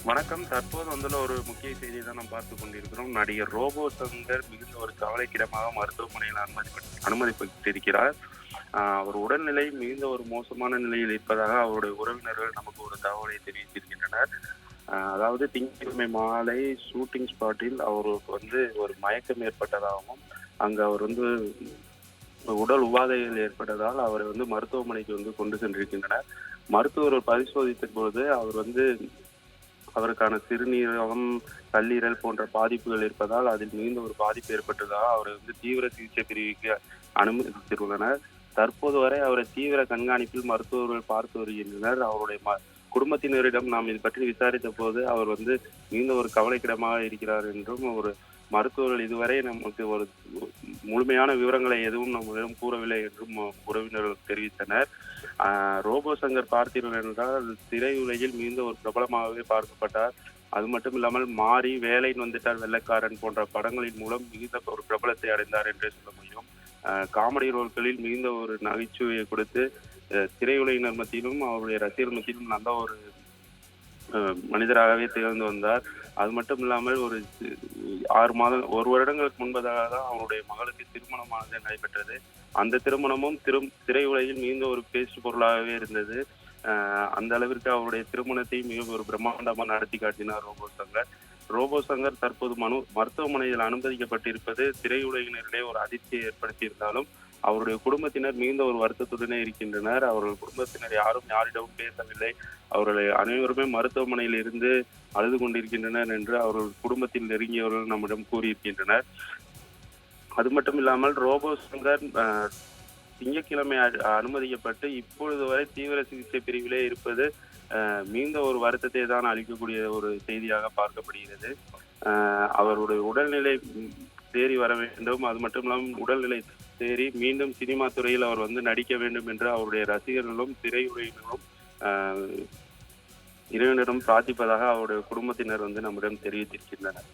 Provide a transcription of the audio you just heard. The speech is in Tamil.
வணக்கம். தற்போது வந்துள்ள ஒரு முக்கிய செய்தியை தான் நாம் பார்த்துக் கொண்டிருக்கிறோம். நடிகர் ரோபோ சங்கர் மிகுந்த ஒரு கவலைக்கிடமாக மருத்துவமனையில் அனுமதிக்கப்பட்டிருக்கிறார். அவர் உடல்நிலை மிகுந்த ஒரு மோசமான நிலையில் இருப்பதாக அவருடைய உறவினர்கள் நமக்கு ஒரு தகவலை தெரிவித்திருக்கின்றனர். அதாவது திங்கட்கிழமை மாலை ஷூட்டிங் ஸ்பாட்டில் அவருக்கு ஒரு மயக்கம் ஏற்பட்டதாகவும், அங்கு அவர் உடல் உபாதைகள் ஏற்பட்டதால் அவரை மருத்துவமனைக்கு கொண்டு சென்றிருக்கின்றனர். மருத்துவர்கள் பரிசோதித்த பொழுது அவருக்கான சிறுநீரகம், கல்லீரல் போன்ற பாதிப்புகள் இருப்பதால் அதில் மிகுந்த ஒரு பாதிப்பு ஏற்பட்டதாக அவரை தீவிர சிகிச்சை பிரிவுக்கு அனுமதித்துள்ளனர். தற்போது வரை அவரை தீவிர கண்காணிப்பில் மருத்துவர்கள் பார்த்து வருகின்றனர். அவருடைய குடும்பத்தினரிடம் நாம் இது பற்றி விசாரித்த போது அவர் மிகுந்த ஒரு கவலைக்கிடமாக இருக்கிறார் என்றும், ஒரு மருத்துவர்கள் இதுவரை நமக்கு ஒரு முழுமையான விவரங்களை எதுவும் நம்மிடம் கூறவில்லை என்றும் உறவினர்கள் தெரிவித்தனர். ரோபோ சங்கர் பார்த்தீர்கள் என்றால் திரையுலகில் மிகுந்த ஒரு பிரபலமாகவே பார்க்கப்பட்டார். அது மட்டும் இல்லாமல் மாறி, வேலைன்னு வந்துட்டார் வெள்ளைக்காரன் போன்ற படங்களின் மூலம் மிகுந்த ஒரு பிரபலத்தை அடைந்தார் என்றே சொல்ல முடியும். காமெடி ரோல்களில் மிகுந்த ஒரு நகைச்சுவையை கொடுத்து திரையுலகினர் மத்தியிலும் அவருடைய ரசிகர் மத்தியிலும் நல்ல ஒரு மனிதராகவே திகழ்ந்து வந்தார். அது மட்டும் இல்லாமல் ஒரு 1 வருடங்களுக்கு முன்பதாக தான் அவருடைய மகளுக்கு திருமணமானது நடைபெற்றது. அந்த திருமணமும் திரையுலகில் மிகுந்த ஒரு பேசு பொருளாகவே இருந்தது. அந்த அளவிற்கு அவருடைய திருமணத்தை மிக ஒரு பிரம்மாண்டமாக நடத்தி காட்டினார் ரோபோ சங்கர். ரோபோ சங்கர் தற்போது மருத்துவமனையில் அனுமதிக்கப்பட்டிருப்பது திரையுலகினரிடையே ஒரு அதிர்ச்சியை ஏற்படுத்தியிருந்தாலும், அவருடைய குடும்பத்தினர் மிகுந்த ஒரு வருத்தத்துடனே இருக்கின்றனர். அவர்கள் குடும்பத்தினர் யாரும் யாரிடமும் பேசவில்லை. அவர்கள் அனைவருமே மருத்துவமனையில் இருந்து அழுது கொண்டிருக்கின்றனர் என்று அவர்கள் குடும்பத்தில் நெருங்கியவர்கள் நம்மிடம் கூறியிருக்கின்றனர். அது மட்டும் இல்லாமல் ரோபோ சங்கர் திங்கட்கிழமை அனுமதிக்கப்பட்டு இப்பொழுது வரை தீவிர சிகிச்சை பிரிவிலே இருப்பது மிகுந்த ஒரு வருத்தத்தை தான் அளிக்கக்கூடிய ஒரு செய்தியாக பார்க்கப்படுகிறது. அவருடைய உடல்நிலை தேறி வர வேண்டும். அது மட்டும் இல்லாமல் உடல்நிலை தேறி மீண்டும் சினிமா துறையில் அவர் நடிக்க வேண்டும் என்று அவருடைய ரசிகர்களும் திரையுலகினரும் இறைவனிடம் பிரார்த்திப்பதாக அவருடைய குடும்பத்தினர் நம்மிடம் தெரிவித்திருக்கின்றனர்.